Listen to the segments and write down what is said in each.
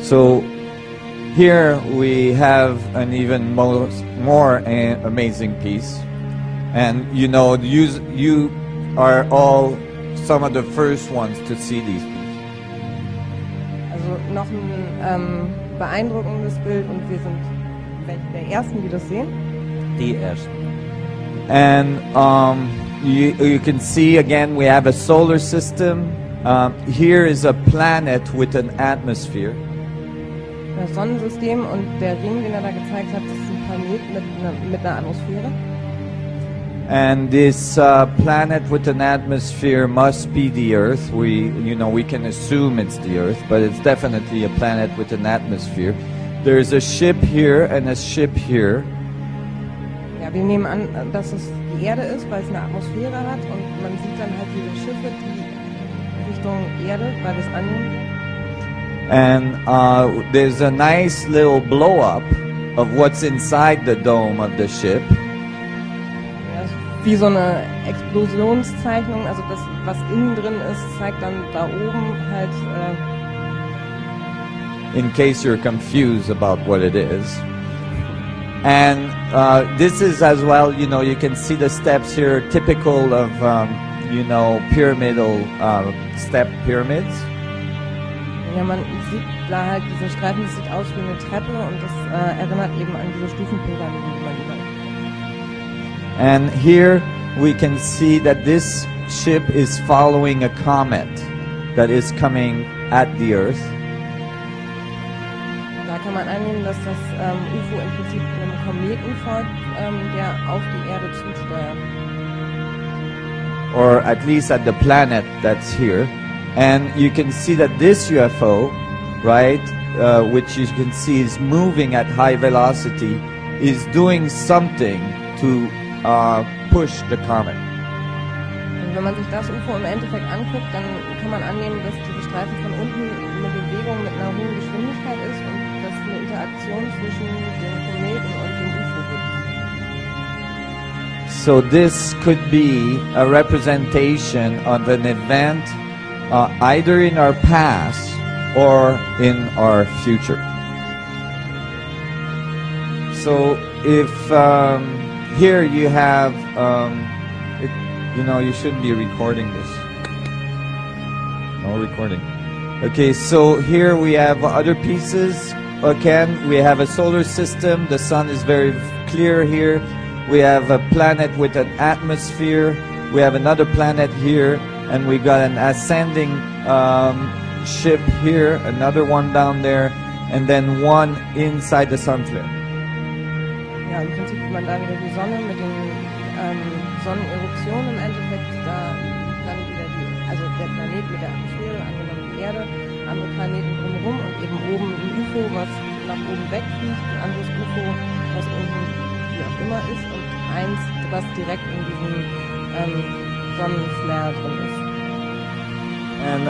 So here we have an even more amazing piece, and you know, you are all some of the first ones to see these pieces. Also noch ein beeindruckendes Bild, und wir sind welche der ersten, die das sehen. Die ersten. And you can see again we have a solar system. Here is a planet with an atmosphere. Das Sonnensystem, und der Ring, den da gezeigt hat, das ist ein Planet mit einer Atmosphäre. And this planet with an atmosphere must be the Earth. We can assume it's the Earth, but it's definitely a planet with an atmosphere. There's a ship here and a ship here. Ja, wir nehmen an, dass es die Erde ist, weil es eine Atmosphäre hat, und man sieht dann halt diese Schiffe, die Richtung Erde, weil wir es annehmen. And there's a nice little blow-up of what's inside the dome of the ship. Ja, wie so eine Explosionszeichnung, also das, was innen drin ist, zeigt dann da oben halt... in case you're confused about what it is. And this is as well, you can see the steps here, typical of, pyramidal step pyramids. Ja, man sieht da halt diese Streifen, das sieht aus wie eine Treppe, und das erinnert eben an diese Stufenpyramiden, die man überall. And here we can see that this ship is following a comet that is coming at the Earth. Da kann man annehmen, dass das UFO im Prinzip einem Kometen folgt, der auf die Erde zusteuert. Or at least at the planet that's here. And you can see that this UFO, right, which you can see is moving at high velocity, is doing something to push the comet. Und wenn man sich das UFO im Endeffekt anguckt, dann kann man annehmen, dass diese Streifen von unten eine Bewegung mit einer hohen Geschwindigkeit ist und dass eine Interaktion zwischen dem Kometen und dem UFO gibt. So this could be a representation of an event either in our past or in our future. So if here you have, you shouldn't be recording this. No recording. Okay, so here we have other pieces. Again, we have a solar system. The sun is very clear here. We have a planet with an atmosphere. We have another planet here. And we got an ascending ship here, another one down there, and then one inside the sun flare. Ja, im Prinzip sieht man da wieder die Sonne mit den Sonneneruptionen im Endeffekt, da dann wieder also der Planet mit der Atmosphäre, angenommen die Erde, andere Planeten drumherum und eben oben ein UFO, was nach oben wegfliegt, ein anderes UFO, was unten wie auch immer ist, und eins, was direkt in diesem Sonnenflare drin ist. And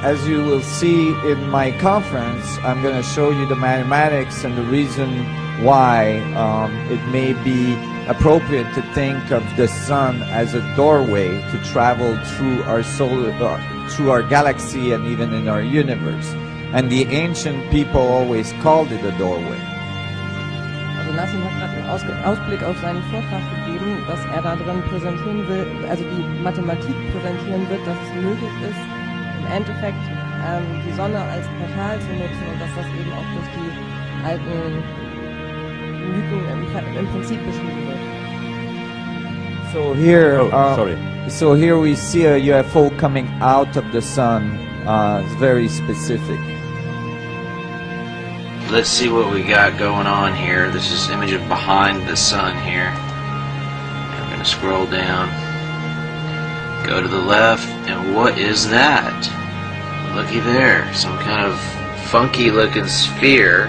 as you will see in my conference, I'm going to show you the mathematics and the reason why it may be appropriate to think of the sun as a doorway to travel through our through our galaxy and even in our universe. And the ancient people always called it a doorway. Also Nassim hat gerade einen Ausblick auf seinen Vortrag gegeben, dass da drin präsentieren will, also die Mathematik präsentieren wird, dass es möglich ist, im Endeffekt die Sonne als Portal zu nutzen, und dass das eben auch durch die alten Mythen im Prinzip beschrieben wird. So here, so here we see a UFO coming out of the sun. It's very specific. Let's see what we got going on here. This is image of behind the sun here. I'm going to scroll down, go to the left, and what is that? Looky there, some kind of funky looking sphere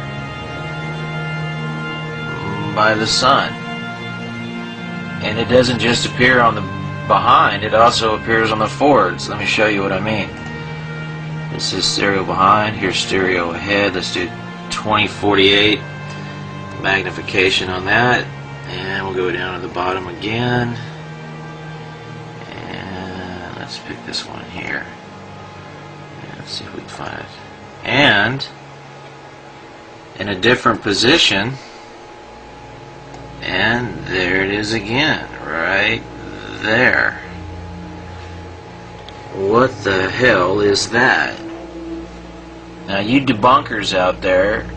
by the sun. And it doesn't just appear on the behind, it also appears on the forwards. Let me show you what I mean. This is stereo behind, here's stereo ahead. Let's do 2048 magnification on that, and we'll go down to the bottom again, and let's pick this one here, and let's see if we can find it. And in a different position, and there it is again, right there. What the hell is that? Now you debunkers out there,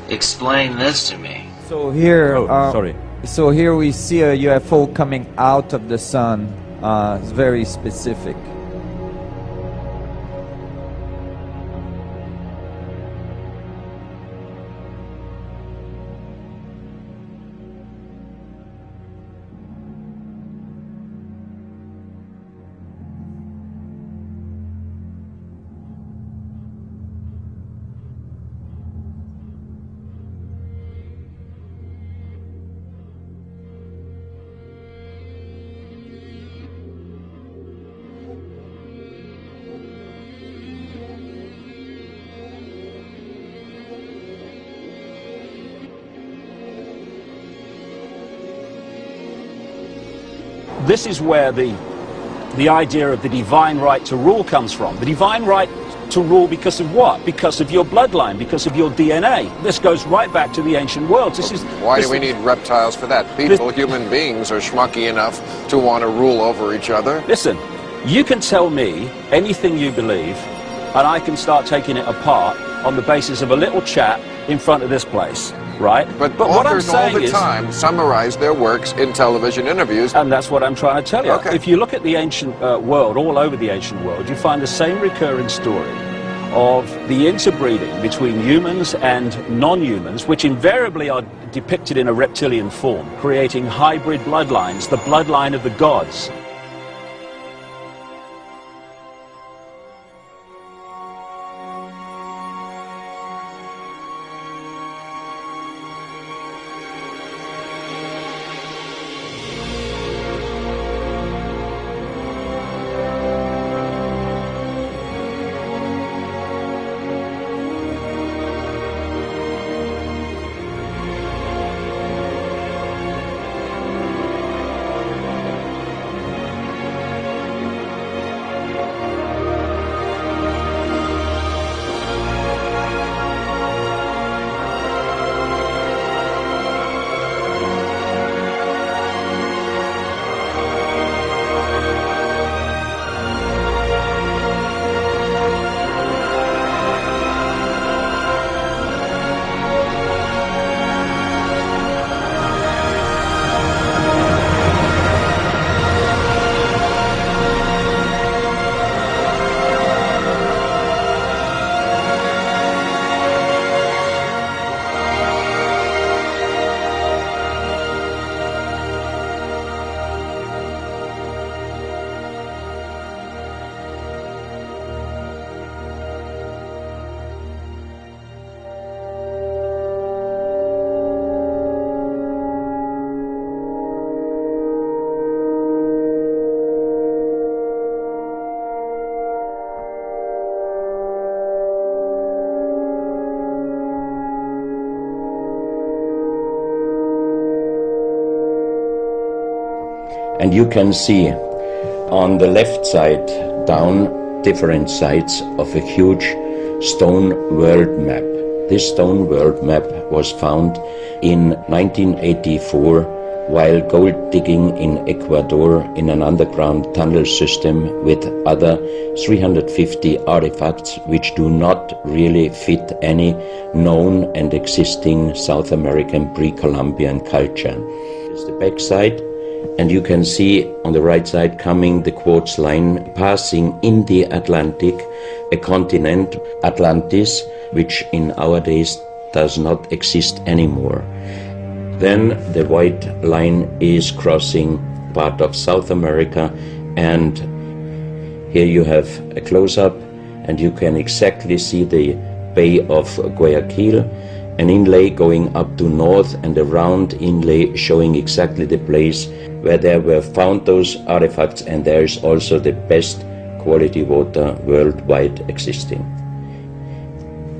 explain this to me. So here, sorry. So here we see a UFO coming out of the sun. It's very specific. This is where the idea of the divine right to rule comes from. The divine right to rule because of what? Because of your bloodline, because of your DNA. This goes right back to the ancient world. Why do we need reptiles for that? People, human beings, are schmucky enough to want to rule over each other. Listen, you can tell me anything you believe, and I can start taking it apart on the basis of a little chat in front of this place, right? But what I'm authors all saying the is, time summarize their works in television interviews. and that's what I'm trying to tell you. Okay. If you look at the ancient world, all over the ancient world, you find the same recurring story of the interbreeding between humans and non-humans, which invariably are depicted in a reptilian form, creating hybrid bloodlines, the bloodline of the gods. And you can see on the left side down different sides of a huge stone world map. This stone world map was found in 1984 while gold digging in Ecuador in an underground tunnel system with other 350 artifacts which do not really fit any known and existing South American pre-Columbian culture. This is the back side. And you can see on the right side coming the quartz line passing in the Atlantic, a continent, Atlantis, which in our days does not exist anymore. Then the white line is crossing part of South America, and here you have a close-up and you can exactly see the Bay of Guayaquil, an inlay going up to north and a round inlay showing exactly the place where there were found those artifacts, and there is also the best quality water worldwide existing.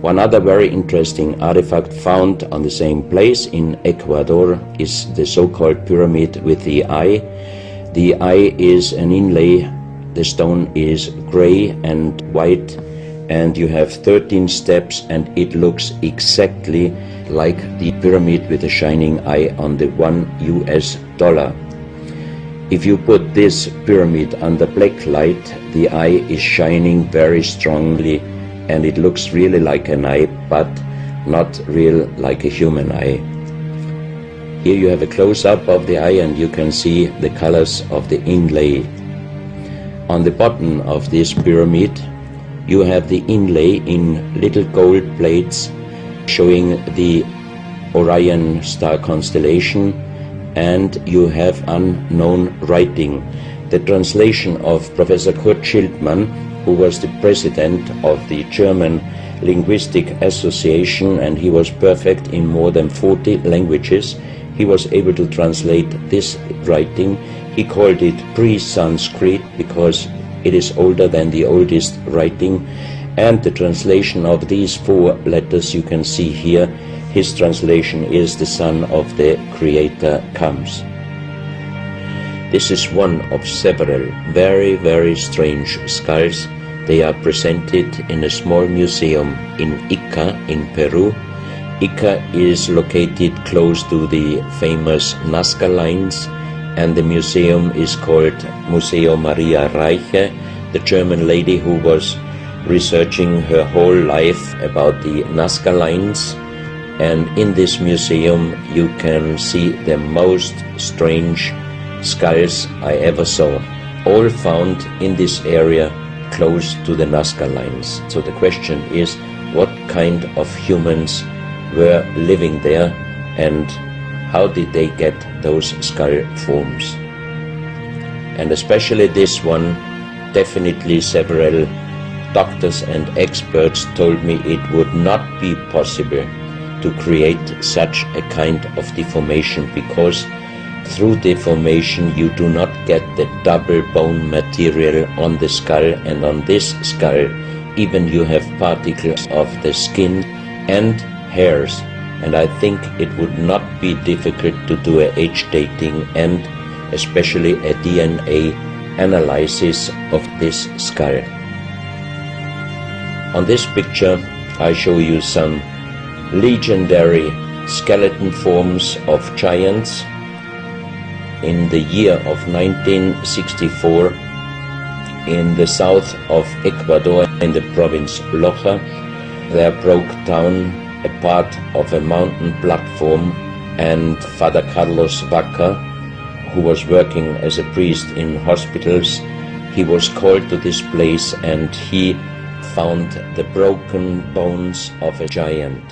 One other very interesting artifact found on the same place in Ecuador is the so-called pyramid with the eye. The eye is an inlay, the stone is gray and white, and you have 13 steps, and it looks exactly like the pyramid with a shining eye on the $1 US. If you put this pyramid under black light, the eye is shining very strongly, and it looks really like an eye, but not real like a human eye. Here you have a close-up of the eye, and you can see the colors of the inlay. On the bottom of this pyramid you have the inlay in little gold plates showing the Orion star constellation, and you have unknown writing. The translation of Professor Kurt Schildmann, who was the president of the German Linguistic Association, and he was perfect in more than 40 languages. He was able to translate this writing. He called it pre-Sanskrit because it is older than the oldest writing, and the translation of these 4 letters you can see here, his translation is "the Son of the Creator comes." This is one of several very, very strange skulls. They are presented in a small museum in Ica in Peru. Ica is located close to the famous Nazca lines, and the museum is called Museo Maria Reiche, the German lady who was researching her whole life about the Nazca lines. And in this museum you can see the most strange skulls I ever saw, all found in this area close to the Nazca lines. So the question is, what kind of humans were living there, and how did they get those skull forms? And especially this one, definitely several doctors and experts told me it would not be possible to create such a kind of deformation, because through deformation you do not get the double bone material on the skull, and on this skull even you have particles of the skin and hairs, and I think it would not be difficult to do a age dating and especially a DNA analysis of this skull. On this picture I show you some legendary skeleton forms of giants. In the year of 1964, in the south of Ecuador, in the province Loja, there broke down a part of a mountain platform, and Father Carlos Vaca, who was working as a priest in hospitals, he was called to this place, and he found the broken bones of a giant.